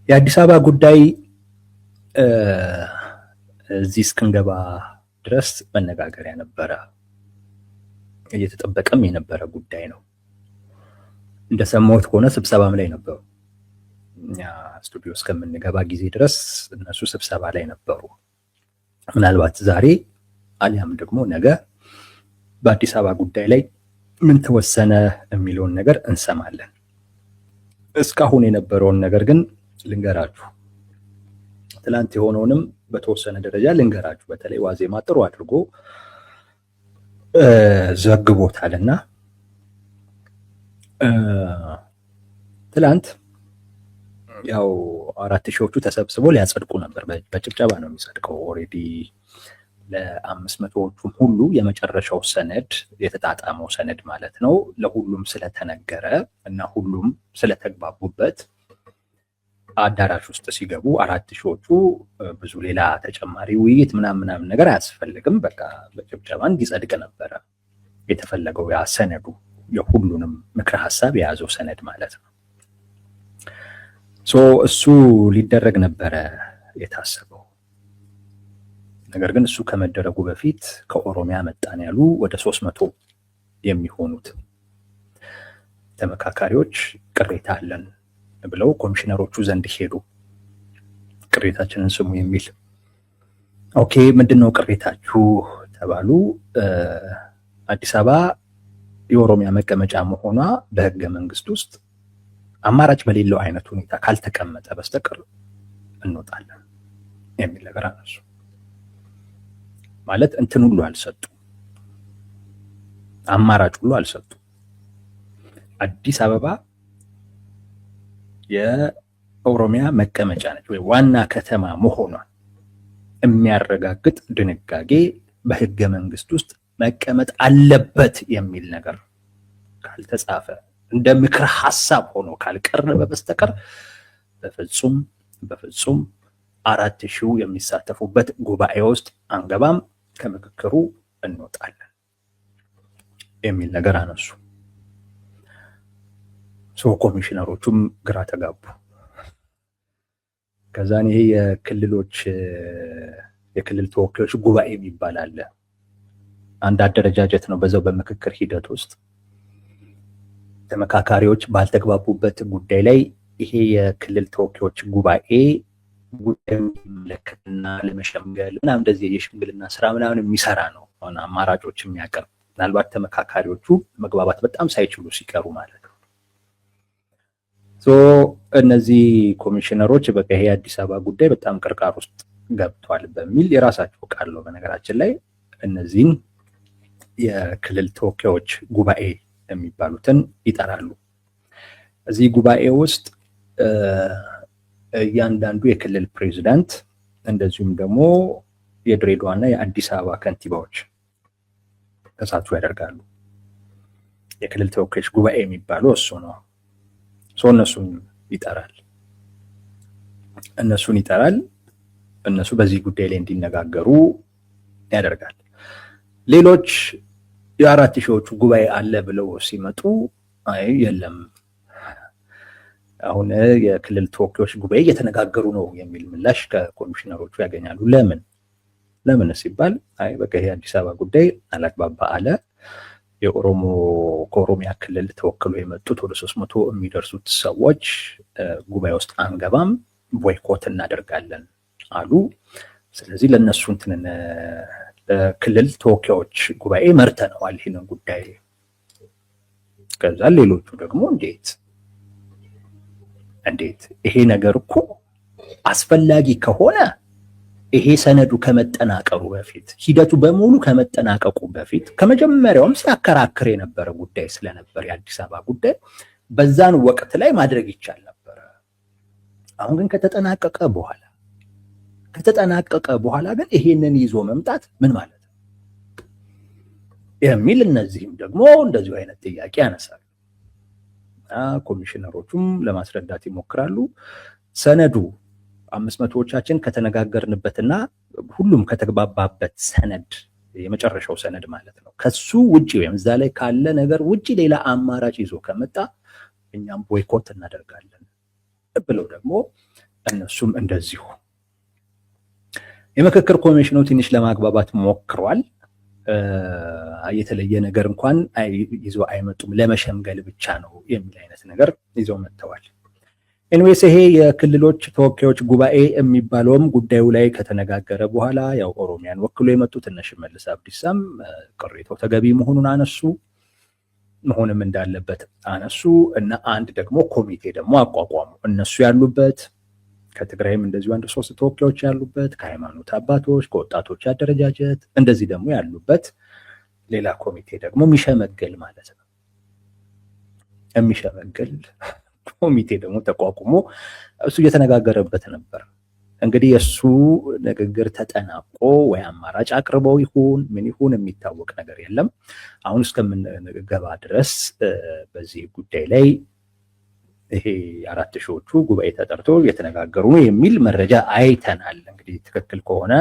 የአዲስ አበባ ጉዳይ እዚህ እስክንገባ ድረስ መነጋገሪያ ነበረ፣ እየተጠበቀም የነበረ ጉዳይ ነው። እንደሰማሁት ከሆነ ስብሰባም ላይ ነበሩ። እኛ ስቱዲዮ እስከምንገባ ጊዜ ድረስ እነሱ ስብሰባ ላይ ነበሩ። ምናልባት ዛሬ አሊያም ደግሞ ነገ በአዲስ አበባ ጉዳይ ላይ ምን ተወሰነ የሚለውን ነገር እንሰማለን። እስካሁን የነበረውን ነገር ግን ልንገራችሁ። ትላንት የሆነውንም በተወሰነ ደረጃ ልንገራችሁ። በተለይ ዋዜማ ጥሩ አድርጎ ዘግቦታልና ትላንት ያው 4000ዎቹ ተሰብስበው ሊያጸድቁ ነበር። በጭብጨባ ነው የሚጸድቀው። ኦሬዲ ለ500ዎቹም ሁሉ የመጨረሻው ሰነድ የተጣጣመው ሰነድ ማለት ነው ለሁሉም ስለተነገረ እና ሁሉም ስለተግባቡበት አዳራሽ ውስጥ ሲገቡ 4000ዎቹ ብዙ ሌላ ተጨማሪ ውይይት ምናምን ነገር አያስፈልግም። በቃ በጭብጨባ እንዲጸድቅ ነበረ የተፈለገው። ያ ሰነዱ የሁሉንም ምክረ ሀሳብ የያዘው ሰነድ ማለት ነው። እሱ ሊደረግ ነበረ የታሰበው። ነገር ግን እሱ ከመደረጉ በፊት ከኦሮሚያ መጣን ያሉ ወደ 300 የሚሆኑት ተመካካሪዎች ቅሬታ አለን ብለው ኮሚሽነሮቹ ዘንድ ሄዱ። ቅሬታችንን ስሙ የሚል ኦኬ፣ ምንድነው ቅሬታችሁ ተባሉ። አዲስ አበባ የኦሮሚያ መቀመጫ መሆኗ በህገ መንግስት ውስጥ አማራጭ በሌለው አይነት ሁኔታ ካልተቀመጠ በስተቀር እንወጣለን የሚል ነገር አነሱ። ማለት እንትን ሁሉ አልሰጡ፣ አማራጭ ሁሉ አልሰጡ። አዲስ አበባ የኦሮሚያ መቀመጫ ነች ወይ ዋና ከተማ መሆኗን የሚያረጋግጥ ድንጋጌ በህገ መንግስት ውስጥ መቀመጥ አለበት የሚል ነገር ካልተጻፈ እንደ ምክር ሐሳብ ሆኖ ካልቀረበ በስተቀር በፍጹም 4000 የሚሳተፉበት ጉባኤ ውስጥ አንገባም፣ ከምክክሩ እንወጣለን የሚል ነገር አነሱ። ኮሚሽነሮቹም ግራ ተጋቡ። ከዛን ይሄ የክልል ተወካዮች ጉባኤ የሚባል አለ። አንድ አደረጃጀት ነው። በዛው በምክክር ሂደት ውስጥ ተመካካሪዎች ባልተግባቡበት ጉዳይ ላይ ይሄ የክልል ተወካዮች ጉባኤ ጉዳይ የሚመለከትና ለመሸምገል ምናምን እንደዚህ የሽምግልና ስራ ምናምን የሚሰራ ነው። አማራጮች የሚያቀርብ ምናልባት ተመካካሪዎቹ መግባባት በጣም ሳይችሉ ሲቀሩ ማለት ነው። እነዚህ ኮሚሽነሮች በቃ ይሄ የአዲስ አበባ ጉዳይ በጣም ቅርቃር ውስጥ ገብቷል በሚል የራሳቸው ቃል ነው። በነገራችን ላይ እነዚህን የክልል ተወካዮች ጉባኤ የሚባሉትን ይጠራሉ። እዚህ ጉባኤ ውስጥ እያንዳንዱ የክልል ፕሬዝዳንት እንደዚሁም ደግሞ የድሬዳዋና የአዲስ አበባ ከንቲባዎች ተሳትፎ ያደርጋሉ። የክልል ተወካዮች ጉባኤ የሚባለው እሱ ነው። እነሱን ይጠራል። እነሱ በዚህ ጉዳይ ላይ እንዲነጋገሩ ያደርጋል። ሌሎች የ4000ዎቹ ጉባኤ አለ ብለው ሲመጡ አይ የለም አሁን የክልል ተወካዮች ጉባኤ እየተነጋገሩ ነው የሚል ምላሽ ከኮሚሽነሮቹ ያገኛሉ። ለምን ሲባል አይ በቃ ይሄ አዲስ አበባ ጉዳይ አላግባባ አለ። ከኦሮሚያ ክልል ተወክሎ የመጡት ወደ 300 የሚደርሱት ሰዎች ጉባኤ ውስጥ አንገባም፣ ቦይኮት እናደርጋለን አሉ። ስለዚህ ለነሱ ለክልል ተወካዮች ጉባኤ መርተነዋል ይሄንን ጉዳይ። ከዛ ሌሎቹ ደግሞ እንዴት ይሄ ነገር እኮ አስፈላጊ ከሆነ ይሄ ሰነዱ ከመጠናቀሩ በፊት ሂደቱ በሙሉ ከመጠናቀቁ በፊት ከመጀመሪያውም ሲያከራክር የነበረ ጉዳይ ስለነበር የአዲስ አበባ ጉዳይ በዛን ወቅት ላይ ማድረግ ይቻል ነበር። አሁን ግን ከተጠናቀቀ በኋላ ግን ይሄንን ይዞ መምጣት ምን ማለት ነው የሚል እነዚህም ደግሞ እንደዚሁ አይነት ጥያቄ ያነሳሉ። ኮሚሽነሮቹም ለማስረዳት ይሞክራሉ። ሰነዱ 500ዎቻችን ከተነጋገርንበትና ሁሉም ከተግባባበት ሰነድ የመጨረሻው ሰነድ ማለት ነው ከሱ ውጪ ወይም እዛ ላይ ካለ ነገር ውጪ ሌላ አማራጭ ይዞ ከመጣ እኛም ቦይኮት እናደርጋለን ብለው ደግሞ እነሱም እንደዚሁ። የምክክር ኮሚሽኑ ትንሽ ለማግባባት ሞክሯል። የተለየ ነገር እንኳን ይዞ አይመጡም፣ ለመሸምገል ብቻ ነው የሚል አይነት ነገር ይዘው መጥተዋል። ኤንዌስ ይሄ የክልሎች ተወካዮች ጉባኤ የሚባለውም ጉዳዩ ላይ ከተነጋገረ በኋላ ያው ኦሮሚያን ወክሎ የመጡት እነ ሽመልስ አብዲሳም ቅሬታው ተገቢ መሆኑን አነሱ፣ መሆንም እንዳለበት አነሱ እና አንድ ደግሞ ኮሚቴ ደግሞ አቋቋሙ። እነሱ ያሉበት ከትግራይም እንደዚሁ አንድ 3 ተወካዮች ያሉበት ከሃይማኖት አባቶች ከወጣቶች አደረጃጀት እንደዚህ ደግሞ ያሉበት ሌላ ኮሚቴ ደግሞ የሚሸመገል ማለት ነው። የሚሸመገል ኮሚቴ ደግሞ ተቋቁሞ እሱ እየተነጋገረበት ነበር። እንግዲህ የእሱ ንግግር ተጠናቆ ወይ አማራጭ አቅርበው ይሁን ምን ይሁን የሚታወቅ ነገር የለም። አሁን እስከምንገባ ድረስ በዚህ ጉዳይ ላይ ይሄ 4 ሺዎቹ ጉባኤ ተጠርቶ እየተነጋገሩ ነው የሚል መረጃ አይተናል። እንግዲህ ትክክል ከሆነ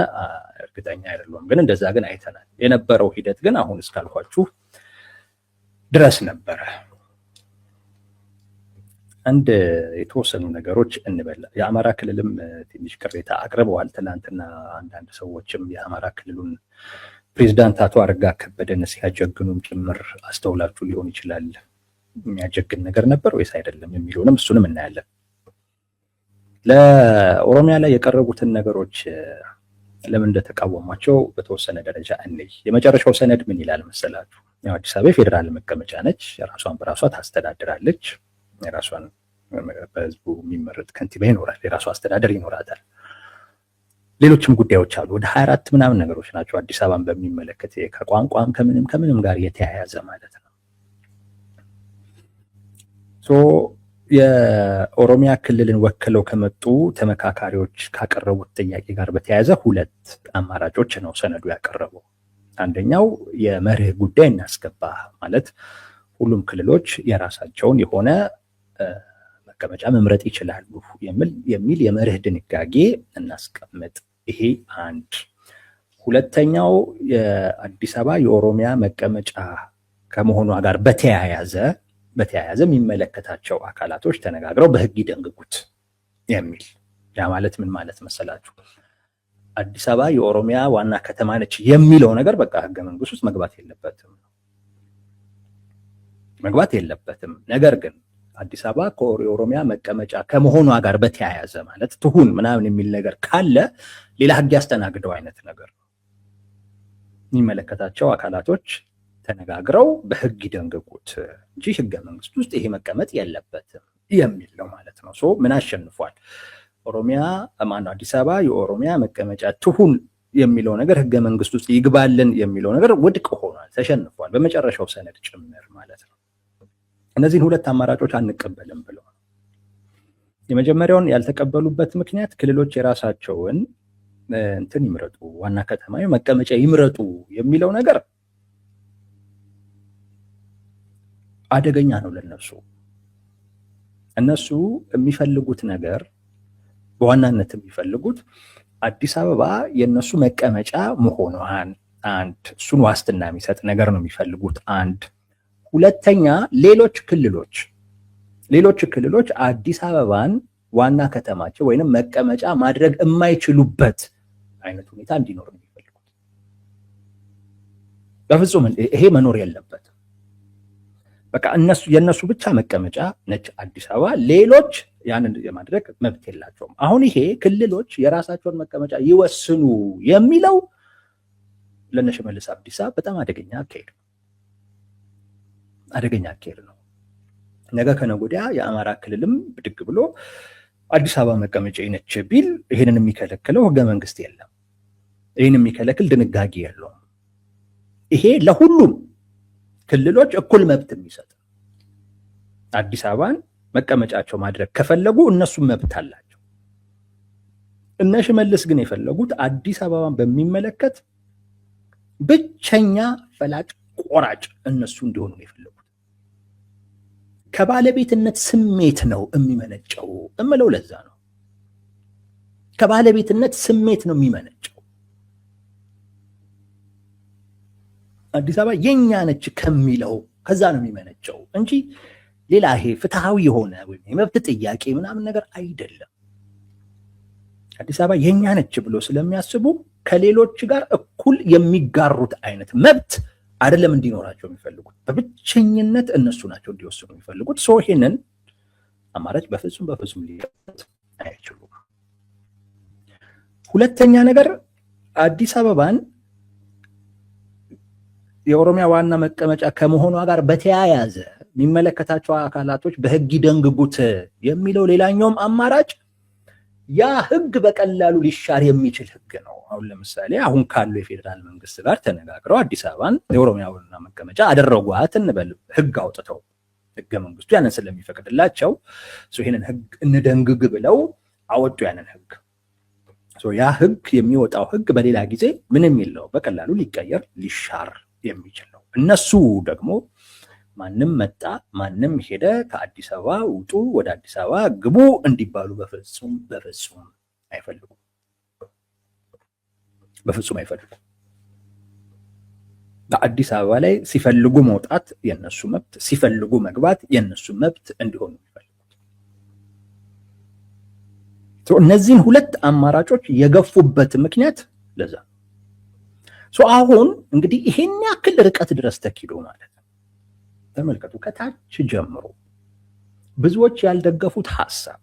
እርግጠኛ አይደለሁም፣ ግን እንደዛ ግን አይተናል። የነበረው ሂደት ግን አሁን እስካልኳችሁ ድረስ ነበረ። አንድ የተወሰኑ ነገሮች እንበላ። የአማራ ክልልም ትንሽ ቅሬታ አቅርበዋል። ትናንትና አንዳንድ ሰዎችም የአማራ ክልሉን ፕሬዚዳንት አቶ አረጋ ከበደን ሲያጀግኑም ጭምር አስተውላችሁ ሊሆን ይችላል። የሚያጀግን ነገር ነበር ወይስ አይደለም የሚለውንም እሱንም እናያለን። ለኦሮሚያ ላይ የቀረቡትን ነገሮች ለምን እንደተቃወሟቸው በተወሰነ ደረጃ እንይ። የመጨረሻው ሰነድ ምን ይላል መሰላችሁ? ያው አዲስ አበባ የፌዴራል መቀመጫ ነች። የራሷን በራሷ ታስተዳድራለች። የራሷን በህዝቡ የሚመረጥ ከንቲባ ይኖራል። የራሷ አስተዳደር ይኖራታል። ሌሎችም ጉዳዮች አሉ። ወደ 24 ምናምን ነገሮች ናቸው አዲስ አበባን በሚመለከት ከቋንቋም ከምንም ጋር የተያያዘ ማለት ነው። የኦሮሚያ ክልልን ወክለው ከመጡ ተመካካሪዎች ካቀረቡት ጥያቄ ጋር በተያያዘ 2 አማራጮች ነው ሰነዱ ያቀረበው። አንደኛው የመርህ ጉዳይ እናስገባ ማለት ሁሉም ክልሎች የራሳቸውን የሆነ መቀመጫ መምረጥ ይችላሉ የሚል የመርህ ድንጋጌ እናስቀምጥ። ይሄ አንድ። ሁለተኛው የአዲስ አበባ የኦሮሚያ መቀመጫ ከመሆኗ ጋር በተያያዘ የሚመለከታቸው አካላቶች ተነጋግረው በህግ ይደንግጉት የሚል። ያ ማለት ምን ማለት መሰላችሁ? አዲስ አበባ የኦሮሚያ ዋና ከተማ ነች የሚለው ነገር በቃ ህገ መንግስት ውስጥ መግባት የለበትም። ነገር ግን አዲስ አበባ የኦሮሚያ መቀመጫ ከመሆኗ ጋር በተያያዘ ማለት ትሁን ምናምን የሚል ነገር ካለ ሌላ ህግ ያስተናግደው አይነት ነገር ነው። የሚመለከታቸው አካላቶች ተነጋግረው በህግ ይደንግጉት እንጂ ህገ መንግስት ውስጥ ይሄ መቀመጥ የለበትም የሚል ነው ማለት ነው። ምን አሸንፏል? ኦሮሚያ አዲስ አበባ የኦሮሚያ መቀመጫ ትሁን የሚለው ነገር ህገ መንግስት ውስጥ ይግባልን የሚለው ነገር ውድቅ ሆኗል፣ ተሸንፏል፣ በመጨረሻው ሰነድ ጭምር ማለት ነው። እነዚህን 2 አማራጮች አንቀበልም ብለው የመጀመሪያውን ያልተቀበሉበት ምክንያት ክልሎች የራሳቸውን ይምረጡ፣ ዋና ከተማ መቀመጫ ይምረጡ የሚለው ነገር አደገኛ ነው ለነሱ። እነሱ የሚፈልጉት ነገር በዋናነት የሚፈልጉት አዲስ አበባ የነሱ መቀመጫ መሆኗን አንድ፣ እሱን ዋስትና የሚሰጥ ነገር ነው የሚፈልጉት አንድ። ሁለተኛ ሌሎች ክልሎች አዲስ አበባን ዋና ከተማቸው ወይንም መቀመጫ ማድረግ የማይችሉበት አይነት ሁኔታ እንዲኖር ነው የሚፈልጉት። በፍጹም ይሄ መኖር የለበትም። በቃ የነሱ ብቻ መቀመጫ ነች አዲስ አበባ፣ ሌሎች ያንን የማድረግ መብት የላቸውም። አሁን ይሄ ክልሎች የራሳቸውን መቀመጫ ይወስኑ የሚለው ለእነ ሽመልስ አብዲሳ በጣም አደገኛ አካሄድ ነው። ነገ ከነገ ወዲያ የአማራ ክልልም ብድግ ብሎ አዲስ አበባ መቀመጫ ነች ቢል ይሄንን የሚከለክለው ህገ መንግስት የለም። ይሄንን የሚከለክል ድንጋጌ የለውም። ይሄ ለሁሉም ክልሎች እኩል መብት የሚሰጥ አዲስ አበባን መቀመጫቸው ማድረግ ከፈለጉ እነሱም መብት አላቸው። እነ ሽመልስ ግን የፈለጉት አዲስ አበባን በሚመለከት ብቸኛ ፈላጭ ቆራጭ እነሱ እንዲሆኑ ነው የፈለጉት። ከባለቤትነት ስሜት ነው የሚመነጨው እምለው ለዛ ነው። ከባለቤትነት ስሜት ነው የሚመነጨው። አዲስ አበባ የኛ ነች ከሚለው ከዛ ነው የሚመነጨው እንጂ ሌላ ይሄ ፍትሃዊ የሆነ ወይም የመብት ጥያቄ ምናምን ነገር አይደለም። አዲስ አበባ የኛ ነች ብሎ ስለሚያስቡ ከሌሎች ጋር እኩል የሚጋሩት አይነት መብት አይደለም እንዲኖራቸው የሚፈልጉት። በብቸኝነት እነሱ ናቸው እንዲወስኑ የሚፈልጉት። ሰው ይሄንን አማራጭ በፍጹም ሊያዩት አይችሉም። ሁለተኛ ነገር አዲስ አበባን የኦሮሚያ ዋና መቀመጫ ከመሆኗ ጋር በተያያዘ የሚመለከታቸው አካላቶች በህግ ይደንግጉት የሚለው ሌላኛውም አማራጭ ያ ህግ በቀላሉ ሊሻር የሚችል ህግ ነው። አሁን ለምሳሌ አሁን ካለው የፌዴራል መንግስት ጋር ተነጋግረው አዲስ አበባን የኦሮሚያ ዋና መቀመጫ አደረጓት እንበል፣ ህግ አውጥተው ህገ መንግስቱ ያንን ስለሚፈቅድላቸው ይሄንን ህግ እንደንግግ ብለው አወጡ ያንን ህግ። ያ ህግ የሚወጣው ህግ በሌላ ጊዜ ምንም የለው በቀላሉ ሊቀየር ሊሻር የሚችል ነው። እነሱ ደግሞ ማንም መጣ ማንም ሄደ ከአዲስ አበባ ውጡ ወደ አዲስ አበባ ግቡ እንዲባሉ በፍጹም አይፈልጉም። በፍጹም አይፈልጉም። በአዲስ አበባ ላይ ሲፈልጉ መውጣት የነሱ መብት፣ ሲፈልጉ መግባት የነሱ መብት እንዲሆኑ ይፈልጉት። እነዚህን ሁለት አማራጮች የገፉበት ምክንያት ለዛ አሁን እንግዲህ ይሄን ያክል ርቀት ድረስ ተኪዶ ማለት ነው። ተመልከቱ፣ ከታች ጀምሮ ብዙዎች ያልደገፉት ሐሳብ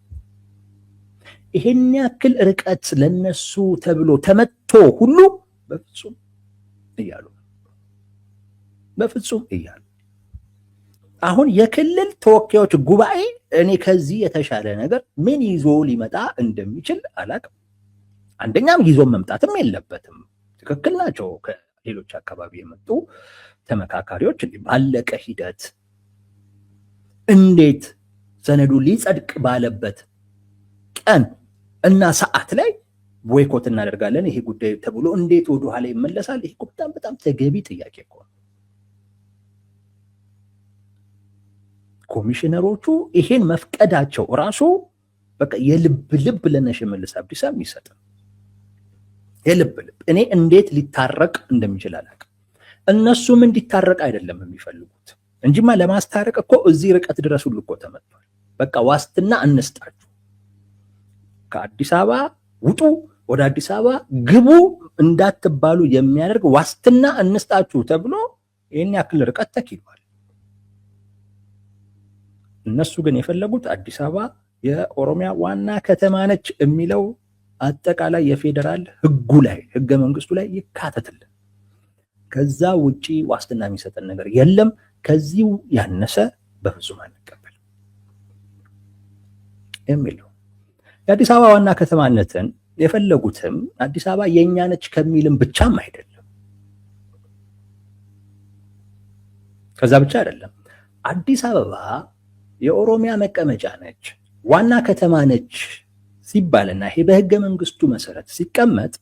ይሄን ያክል ርቀት ለነሱ ተብሎ ተመቶ ሁሉ በፍጹም እያሉ አሁን የክልል ተወካዮች ጉባኤ እኔ ከዚህ የተሻለ ነገር ምን ይዞ ሊመጣ እንደሚችል አላውቅም። አንደኛም ይዞ መምጣትም የለበትም። ትክክል ናቸው። ከሌሎች አካባቢ የመጡ ተመካካሪዎች ባለቀ ሂደት እንዴት ሰነዱ ሊጸድቅ ባለበት ቀን እና ሰዓት ላይ ቦይኮት እናደርጋለን ይሄ ጉዳይ ተብሎ እንዴት ወደ ኋላ ይመለሳል? ይሄ በጣም ተገቢ ጥያቄ እኮ ነው። ኮሚሽነሮቹ ይሄን መፍቀዳቸው ራሱ በቃ የልብ ለሽመልስ አብዲሳ የሚሰጥ የልብ እኔ እንዴት ሊታረቅ እንደሚችል አላውቅም። እነሱም እንዲታረቅ አይደለም የሚፈልጉት እንጂማ ለማስታረቅ እኮ እዚህ ርቀት ድረስ ሁሉ እኮ ተመጥቷል። በቃ ዋስትና እንስጣችሁ፣ ከአዲስ አበባ ውጡ፣ ወደ አዲስ አበባ ግቡ እንዳትባሉ የሚያደርግ ዋስትና እንስጣችሁ ተብሎ ይሄን ያክል ርቀት ተኪዷል። እነሱ ግን የፈለጉት አዲስ አበባ የኦሮሚያ ዋና ከተማ ነች የሚለው አጠቃላይ የፌዴራል ህጉ ላይ ህገ መንግስቱ ላይ ይካተትልን። ከዛ ውጪ ዋስትና የሚሰጠን ነገር የለም። ከዚሁ ያነሰ በፍጹም አንቀበል የሚለው የአዲስ አበባ ዋና ከተማነትን የፈለጉትም አዲስ አበባ የኛ ነች ከሚልም ብቻም አይደለም። ከዛ ብቻ አይደለም። አዲስ አበባ የኦሮሚያ መቀመጫ ነች፣ ዋና ከተማ ነች ሲባልና ይሄ በህገ መንግስቱ መሰረት ሲቀመጥ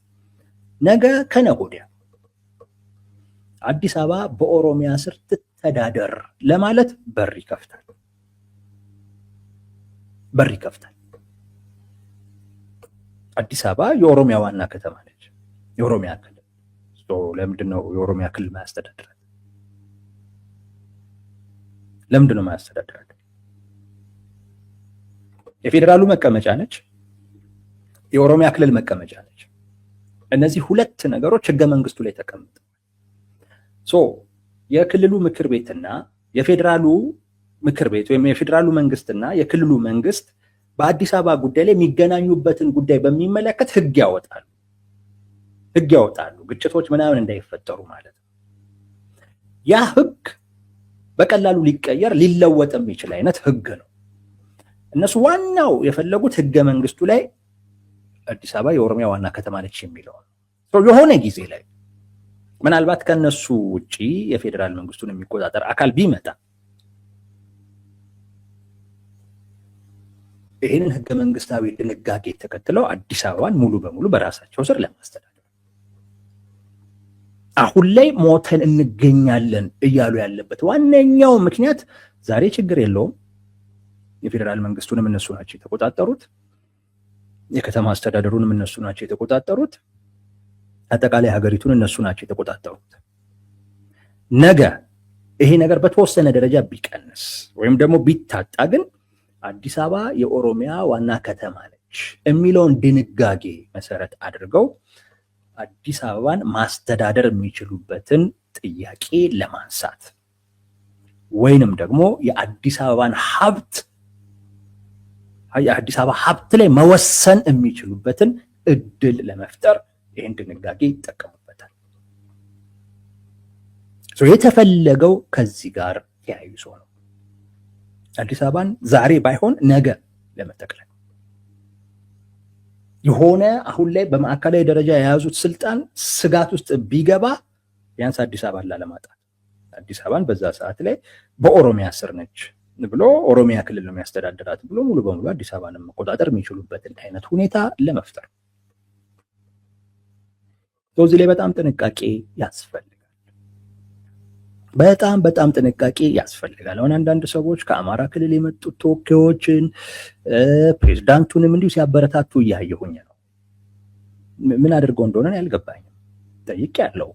ነገ ከነገ ወዲያ አዲስ አበባ በኦሮሚያ ስር ትተዳደር ለማለት በር ይከፍታል። አዲስ አበባ የኦሮሚያ ዋና ከተማ ነች፣ የኦሮሚያ ክልል። ለምንድን ነው የኦሮሚያ ክልል ማያስተዳድራት? ለምንድን ነው ማያስተዳድራት? የፌዴራሉ መቀመጫ ነች፣ የኦሮሚያ ክልል መቀመጫ ነች። እነዚህ ሁለት ነገሮች ህገ መንግስቱ ላይ ተቀምጠዋል። የክልሉ ምክር ቤትና የፌዴራሉ ምክር ቤት ወይም የፌዴራሉ መንግስትና የክልሉ መንግስት በአዲስ አበባ ጉዳይ ላይ የሚገናኙበትን ጉዳይ በሚመለከት ህግ ያወጣሉ። ግጭቶች ምናምን እንዳይፈጠሩ ማለት ነው። ያ ህግ በቀላሉ ሊቀየር ሊለወጥ የሚችል አይነት ህግ ነው። እነሱ ዋናው የፈለጉት ህገ መንግስቱ ላይ አዲስ አበባ የኦሮሚያ ዋና ከተማ ነች የሚለው ነው። የሆነ ጊዜ ላይ ምናልባት ከነሱ ውጪ የፌዴራል መንግስቱን የሚቆጣጠር አካል ቢመጣ ይህንን ህገ መንግስታዊ ድንጋጌ ተከትለው አዲስ አበባን ሙሉ በሙሉ በራሳቸው ስር ለማስተዳደር አሁን ላይ ሞተን እንገኛለን እያሉ ያለበት ዋነኛው ምክንያት ዛሬ ችግር የለውም። የፌዴራል መንግስቱንም እነሱ ናቸው የተቆጣጠሩት፣ የከተማ አስተዳደሩንም እነሱ ናቸው የተቆጣጠሩት፣ አጠቃላይ ሀገሪቱን እነሱ ናቸው የተቆጣጠሩት። ነገ ይሄ ነገር በተወሰነ ደረጃ ቢቀንስ ወይም ደግሞ ቢታጣ ግን አዲስ አበባ የኦሮሚያ ዋና ከተማ ነች የሚለውን ድንጋጌ መሰረት አድርገው አዲስ አበባን ማስተዳደር የሚችሉበትን ጥያቄ ለማንሳት ወይንም ደግሞ የአዲስ አበባን የአዲስ አበባ ሀብት ላይ መወሰን የሚችሉበትን እድል ለመፍጠር ይህን ድንጋጌ ይጠቀሙበታል። የተፈለገው ከዚህ ጋር ተያይዞ ነው። አዲስ አበባን ዛሬ ባይሆን ነገ ለመጠቅለል የሆነ አሁን ላይ በማዕከላዊ ደረጃ የያዙት ስልጣን ስጋት ውስጥ ቢገባ ቢያንስ አዲስ አበባን ላለማጣት አዲስ አበባን በዛ ሰዓት ላይ በኦሮሚያ ስር ነች ብሎ ኦሮሚያ ክልል ነው የሚያስተዳድራት ብሎ ሙሉ በሙሉ አዲስ አበባን መቆጣጠር የሚችሉበትን አይነት ሁኔታ ለመፍጠር እዚህ ላይ በጣም ጥንቃቄ ያስፈልጋል። በጣም ጥንቃቄ ያስፈልጋል። አሁን አንዳንድ ሰዎች ከአማራ ክልል የመጡት ተወካዮችን ፕሬዝዳንቱንም እንዲሁ ሲያበረታቱ እያየሁኝ ነው። ምን አድርገው እንደሆነ ያልገባኝም ጠይቄያለሁ።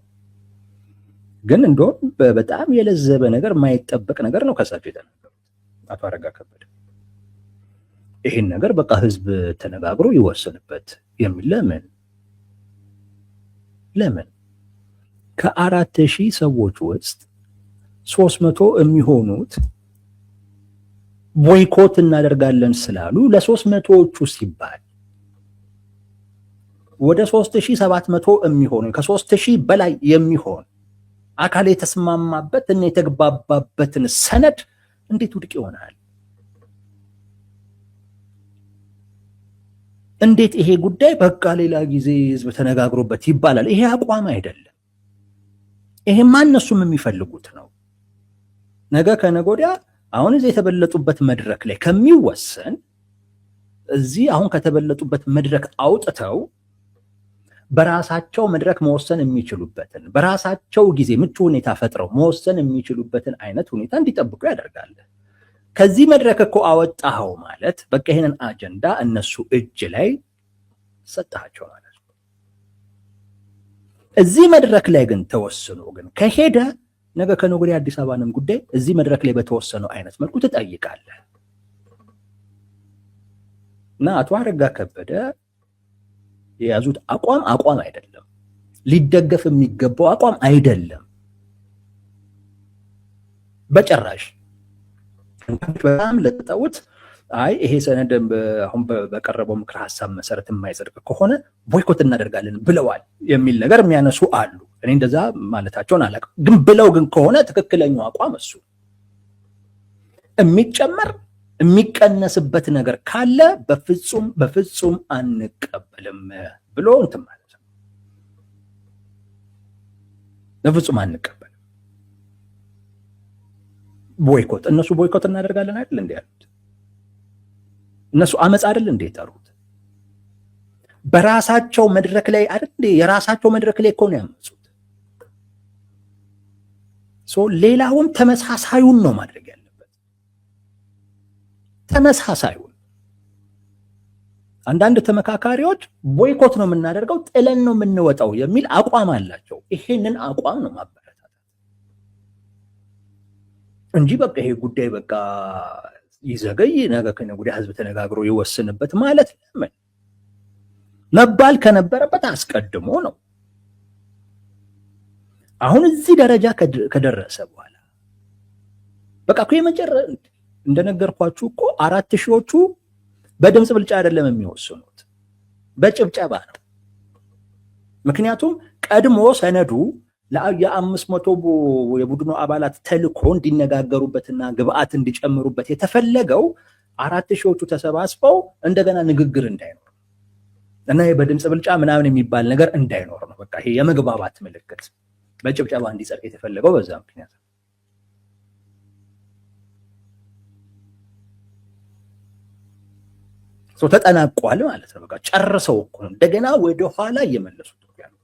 ግን እንደውም በጣም የለዘበ ነገር የማይጠበቅ ነገር ነው ከሳቸው የተናገሩት አቶ አረጋ ከበደ። ይህን ነገር በቃ ህዝብ ተነጋግሮ ይወስንበት የሚል ለምን ከ4000 ሰዎች ውስጥ 300 የሚሆኑት ቦይኮት እናደርጋለን ስላሉ ለ300ዎቹ ሲባል ወደ 3700 የሚሆኑ ከ3000 በላይ የሚሆን አካል የተስማማበት እና የተግባባበትን ሰነድ እንዴት ውድቅ ይሆናል? እንዴት ይሄ ጉዳይ በቃ ሌላ ጊዜ ህዝብ ተነጋግሮበት ይባላል? ይሄ አቋም አይደለም። ይሄማ እነሱም የሚፈልጉት ነው። ነገ ከነገ ወዲያ አሁን እዚህ የተበለጡበት መድረክ ላይ ከሚወሰን እዚህ አሁን ከተበለጡበት መድረክ አውጥተው በራሳቸው መድረክ መወሰን የሚችሉበትን በራሳቸው ጊዜ ምቹ ሁኔታ ፈጥረው መወሰን የሚችሉበትን አይነት ሁኔታ እንዲጠብቁ ያደርጋል። ከዚህ መድረክ እኮ አወጣኸው ማለት በቃ ይሄንን አጀንዳ እነሱ እጅ ላይ ሰጣቸው ማለት ነው። እዚህ መድረክ ላይ ግን ተወስኖ ግን ከሄደ ነገ ከነገ ወዲያ አዲስ አበባንም ጉዳይ እዚህ መድረክ ላይ በተወሰነው አይነት መልኩ ትጠይቃለህ። እና አቶ አረጋ ከበደ የያዙት አቋም አይደለም፣ ሊደገፍ የሚገባው አቋም አይደለም በጭራሽ። በጣም ለጠውት ይሄ ሰነድ አሁን በቀረበው ምክር ሀሳብ መሰረት የማይጸድቅ ከሆነ ቦይኮት እናደርጋለን ብለዋል የሚል ነገር የሚያነሱ አሉ። እኔ እንደዛ ማለታቸውን አላውቅም፣ ግን ብለው ግን ከሆነ ትክክለኛው አቋም እሱ የሚጨመር የሚቀነስበት ነገር ካለ በፍጹም አንቀበልም ብሎ እንትን ማለት ነው። በፍጹም አንቀበልም። ቦይኮት እነሱ ቦይኮት እናደርጋለን አይደል እንዴ ያሉት? እነሱ አመጽ አይደል እንዴ ጠሩት? በራሳቸው መድረክ ላይ አይደል እንዴ? የራሳቸው መድረክ ላይ እኮ ነው ያመጹት። ሌላውም ተመሳሳዩን ነው ማድረግ ያለበት። ተመሳሳዩን አንዳንድ ተመካካሪዎች ቦይኮት ነው የምናደርገው ጥለን ነው የምንወጣው የሚል አቋም አላቸው። ይሄንን አቋም ነው ማበረታታት እንጂ በቃ ይሄ ጉዳይ በቃ ይዘገይ ነገ ከነገ ወዲያ ህዝብ ተነጋግሮ ይወስንበት ማለት ለምን መባል ከነበረበት አስቀድሞ ነው። አሁን እዚህ ደረጃ ከደረሰ በኋላ በቃ እኮ እንደነገርኳችሁ እኮ 4000ዎቹ በድምጽ ብልጫ አይደለም የሚወስኑት፣ በጭብጨባ ነው። ምክንያቱም ቀድሞ ሰነዱ የ500 የቡድኑ አባላት ተልኮ እንዲነጋገሩበትና ግብአት እንዲጨምሩበት የተፈለገው 4000ዎቹ ተሰባስበው እንደገና ንግግር እንዳይኖር እና በድምጽ ብልጫ ምናምን የሚባል ነገር እንዳይኖር ነው። በቃ ይሄ የመግባባት ምልክት በጭብጨባ እንዲጸድቅ የተፈለገው በዛ ምክንያት ነው። ተጠናቋል ማለት ነው። በቃ ጨርሰው እኮ ነው እንደገና ወደ ኋላ እየመለሱት ያሉት።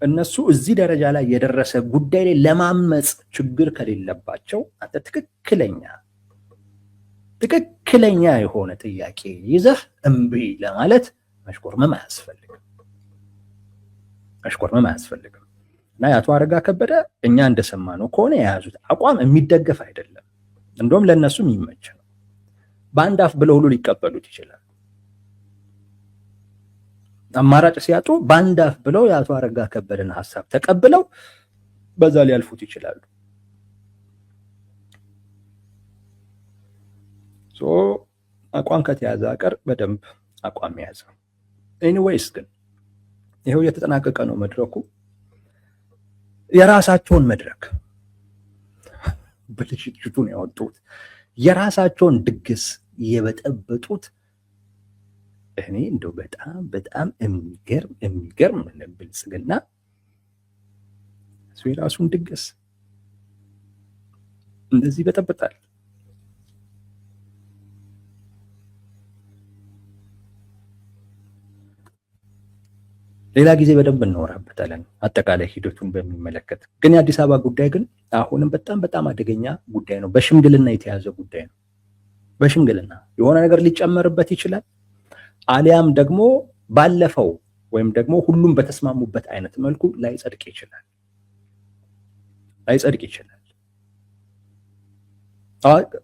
እነሱ እዚህ ደረጃ ላይ የደረሰ ጉዳይ ላይ ለማመጽ ችግር ከሌለባቸው አንተ ትክክለኛ የሆነ ጥያቄ ይዘህ እምቢ ለማለት መሽኮርመም አያስፈልግም። እና የአቶ አረጋ ከበደ እኛ እንደሰማነው ከሆነ የያዙት አቋም የሚደገፍ አይደለም፣ እንደውም ለእነሱ የሚመች ነው። በአንድ አፍ ብለው ሁሉ ሊቀበሉት ይችላል። አማራጭ ሲያጡ በአንድ አፍ ብለው የአቶ አረጋ ከበደን ሀሳብ ተቀብለው በዛ ሊያልፉት ይችላሉ። አቋም ከተያዘ አቀር በደንብ አቋም የያዘ ኤኒዌይስ ግን ይሄው እየተጠናቀቀ ነው መድረኩ። የራሳቸውን መድረክ ብልሽቱን ያወጡት የራሳቸውን ድግስ የበጠበጡት እኔ እንደው በጣም በጣም የሚገርም ብልጽግና እሱ የራሱን ድግስ እንደዚህ በጠበጣል። ሌላ ጊዜ በደንብ እናወራበታለን አጠቃላይ ሂደቱን በሚመለከት። ግን የአዲስ አበባ ጉዳይ ግን አሁንም በጣም በጣም አደገኛ ጉዳይ ነው። በሽምግልና የተያዘ ጉዳይ ነው። በሽምግልና የሆነ ነገር ሊጨመርበት ይችላል፣ አሊያም ደግሞ ባለፈው ወይም ደግሞ ሁሉም በተስማሙበት አይነት መልኩ ላይጸድቅ ይችላል።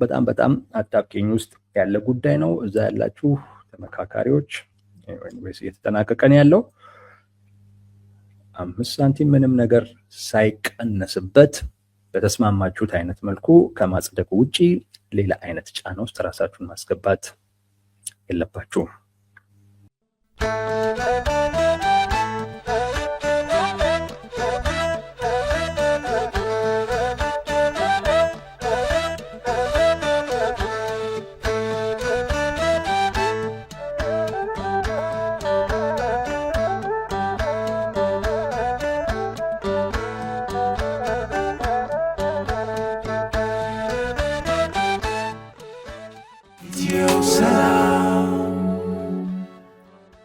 በጣም በጣም አጣብቂኝ ውስጥ ያለ ጉዳይ ነው። እዛ ያላችሁ ተመካካሪዎች ወይስ እየተጠናቀቀ ነው ያለው 5 ሳንቲም ምንም ነገር ሳይቀነስበት በተስማማችሁት አይነት መልኩ ከማጽደቁ ውጪ ሌላ አይነት ጫና ውስጥ ራሳችሁን ማስገባት የለባችሁም።